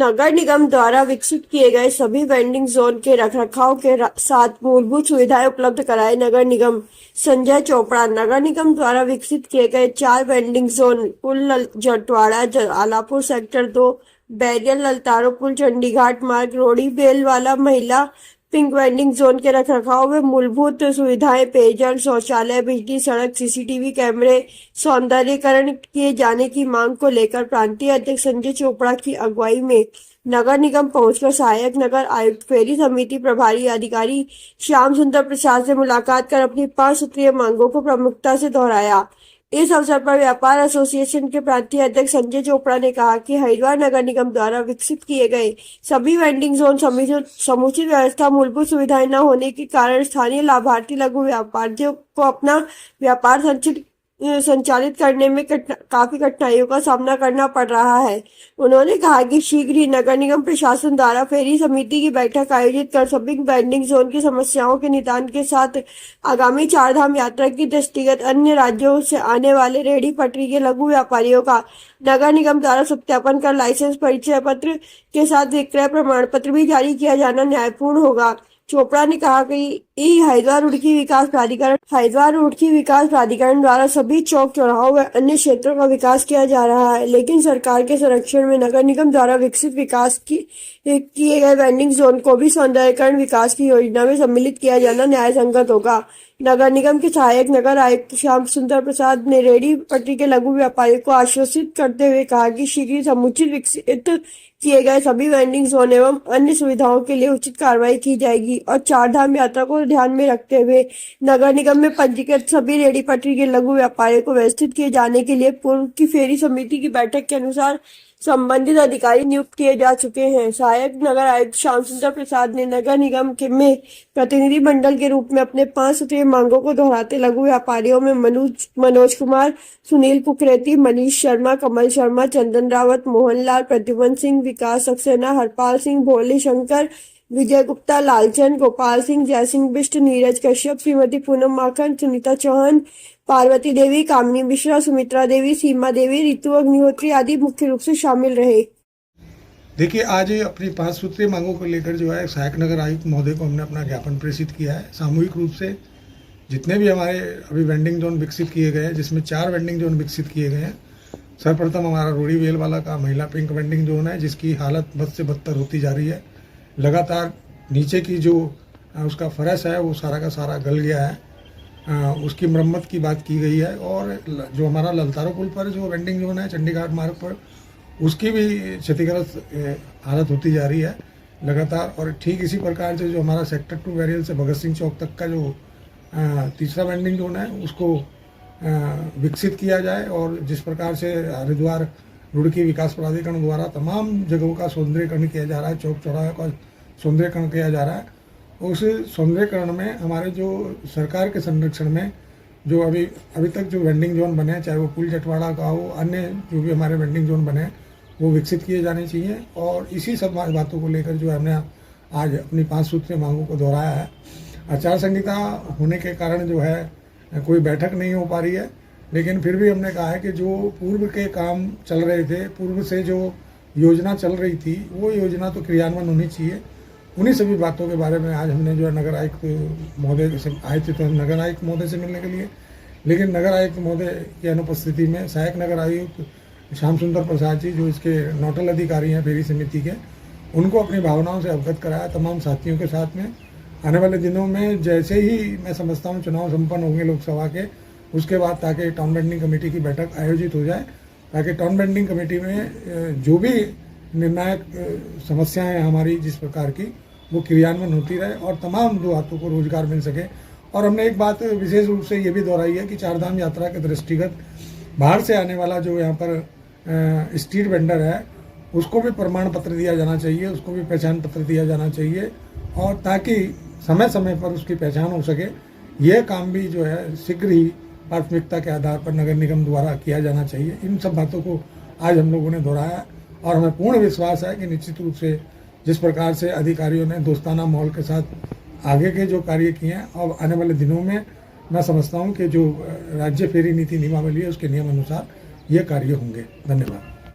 नगर निगम द्वारा विकसित किए गए सभी वेंडिंग जोन के रखरखाव के साथ मूलभूत सुविधाएं उपलब्ध कराए नगर निगम। संजय चोपड़ा। नगर निगम द्वारा विकसित किए गए 4 वेंडिंग जोन पुल जटवाड़ा आलापुर सेक्टर 2, बैरियल ललतारो पुल, चंडीघाट मार्ग, रोड़ी बेलवाला महिला पिंक वेंडिंग जोन के रखरखाव में मूलभूत सुविधाएं पेयजल, शौचालय, बिजली, सड़क, सीसीटीवी कैमरे सौंदर्यीकरण किए जाने की मांग को लेकर प्रांतीय अध्यक्ष संजय चोपड़ा की अगुवाई में नगर निगम पहुंचकर सहायक नगर आयुक्त, फेरी समिति प्रभारी अधिकारी श्याम सुंदर प्रसाद से मुलाकात कर अपनी 5 सूत्रीय मांगों को प्रमुखता से दोहराया। इस अवसर पर व्यापार एसोसिएशन के प्रांतीय अध्यक्ष संजय चोपड़ा ने कहा कि हरिद्वार नगर निगम द्वारा विकसित किए गए सभी वेंडिंग जोन समुचित व्यवस्था मूलभूत सुविधाएं न होने के कारण स्थानीय लाभार्थी लघु व्यापारियों को अपना व्यापार संचालित करने में काफी कठिनाइयों का सामना करना पड़ रहा है। उन्होंने कहा कि शीघ्र ही नगर निगम प्रशासन द्वारा फेरी समिति की बैठक आयोजित कर सभी वेंडिंग जोन की समस्याओं के निदान के साथ आगामी 4 धाम यात्रा की दृष्टिगत अन्य राज्यों से आने वाले रेहड़ी पटरी के लघु व्यापारियों का नगर निगम द्वारा सत्यापन कर लाइसेंस परिचय पत्र के साथ विक्रय प्रमाण पत्र भी जारी किया जाना न्यायपूर्ण होगा। चोपड़ा ने कहा कि हरिद्वार रुड़की विकास प्राधिकरण द्वारा सभी चौक चौराहों व अन्य क्षेत्रों का विकास किया जा रहा है, लेकिन सरकार के संरक्षण में नगर निगम द्वारा विकसित किए गए वेंडिंग जोन को भी सौंदर्यीकरण विकास की योजना में सम्मिलित किया जाना न्याय संगत होगा। नगर निगम के सहायक नगर आयुक्त श्याम सुंदर प्रसाद ने रेहड़ी पटरी के लघु व्यापारियों को आश्वसित करते हुए कहा कि शीघ्र समुचित विकसित किए गए सभी वेंडिंग जोन एवं अन्य सुविधाओं के लिए उचित कार्रवाई की जाएगी और 4 धाम यात्रा को ध्यान में रखते हुए नगर निगम में पंजीकृत सभी रेहड़ी पटरी के लघु व्यापारियों को व्यवस्थित किए जाने के लिए पूर्व की फेरी समिति की बैठक के अनुसार संबंधित अधिकारी नियुक्त किए जा चुके हैं। सहायक नगर आयुक्त श्याम सुंदर प्रसाद ने नगर निगम में प्रतिनिधि मंडल के रूप में अपने 5 सूत्रीय मांगों को दोहराते लघु व्यापारियों में मनोज कुमार, सुनील कुकरेती, मनीष शर्मा, कमल शर्मा, चंदन रावत, मोहनलाल, प्रद्युमन सिंह, विकास सक्सेना, हरपाल सिंह, भोले शंकर, विजय गुप्ता, लालचंद, गोपाल सिंह, जयसिंह बिष्ट, नीरज कश्यप, श्रीमती पूनम माखन, सुनीता चौहान, पार्वती देवी, कामिनी मिश्रा, सुमित्रा देवी, सीमा देवी, रितु अग्निहोत्री आदि मुख्य रूप से शामिल रहे। देखिए, आज अपनी 5 सूत्रीय मांगों को लेकर जो है सहायक नगर आयुक्त महोदय को हमने अपना ज्ञापन प्रेषित किया है। सामूहिक रूप से जितने भी हमारे अभी वेंडिंग जोन विकसित किए गए हैं, जिसमें 4 वेंडिंग जोन विकसित किए गए हैं। सर्वप्रथम हमारा रोड़ी वेलवाला का महिला पिंक वेंडिंग जोन है, जिसकी हालत बद से बदतर होती जा रही है। लगातार नीचे की जो उसका फर्श है वो सारा का सारा गल गया है। उसकी मरम्मत की बात की गई है और जो हमारा ललतारो पुल पर जो वेंडिंग जोन है चंडीघाट मार्ग पर, उसकी भी क्षतिग्रस्त हालत होती जा रही है लगातार। और ठीक इसी प्रकार से जो हमारा सेक्टर 2 बैरियल से भगत सिंह चौक तक का जो तीसरा वेंडिंग जोन है उसको विकसित किया जाए और जिस प्रकार से हरिद्वार रुड़की विकास प्राधिकरण द्वारा तमाम जगहों का सौंदर्यीकरण किया जा रहा है, चौक चौराहे का सौंदर्यीकरण किया जा रहा है, उस सौंदर्यीकरण में हमारे जो सरकार के संरक्षण में जो अभी तक जो वेंडिंग जोन बने, चाहे वो पुल जटवाड़ा का हो, अन्य जो भी हमारे वेंडिंग जोन बने वो विकसित किए जाने चाहिए। और इसी सब बातों को लेकर जो हमने आज अपनी 5 सूत्रीय मांगों को दोहराया है। आचार संहिता होने के कारण जो है कोई बैठक नहीं हो पा रही है, लेकिन फिर भी हमने कहा है कि जो पूर्व के काम चल रहे थे, पूर्व से जो योजना चल रही थी, वो योजना तो क्रियान्वयन होनी चाहिए। उन्हीं सभी बातों के बारे में आज हमने जो है नगर आयुक्त महोदय से आए थे, तो नगर आयुक्त महोदय से मिलने के लिए, लेकिन नगर आयुक्त महोदय की अनुपस्थिति में सहायक नगर आयुक्त श्याम सुंदर प्रसाद जी, जो इसके नोडल अधिकारी हैं फेरी समिति के, उनको अपनी भावनाओं से अवगत कराया तमाम साथियों के साथ में। आने वाले दिनों में जैसे ही मैं समझता हूँ चुनाव संपन्न होंगे लोकसभा के, उसके बाद ताकि टाउन बेंडिंग कमेटी की बैठक आयोजित हो जाए, ताकि टाउन बेंडिंग कमेटी में जो भी निर्णायक समस्याएं हैं हमारी जिस प्रकार की, वो क्रियान्वयन होती रहे और तमाम दो हाथों को रोजगार मिल सके। और हमने एक बात विशेष रूप से ये भी दोहराई है कि 4 धाम यात्रा के दृष्टिगत बाहर से आने वाला जो यहाँ पर स्ट्रीट वेंडर है उसको भी प्रमाण पत्र दिया जाना चाहिए, उसको भी पहचान पत्र दिया जाना चाहिए, और ताकि समय समय पर उसकी पहचान हो सके। यह काम भी जो है शीघ्र ही प्राथमिकता के आधार पर नगर निगम द्वारा किया जाना चाहिए। इन सब बातों को आज हम लोगों ने दोहराया और हमें पूर्ण विश्वास है कि निश्चित रूप से जिस प्रकार से अधिकारियों ने दोस्ताना माहौल के साथ आगे के जो कार्य किए हैं, अब आने वाले दिनों में मैं समझता हूं कि जो राज्य फेरी नीति नियमावली है उसके नियम अनुसार ये कार्य होंगे। धन्यवाद।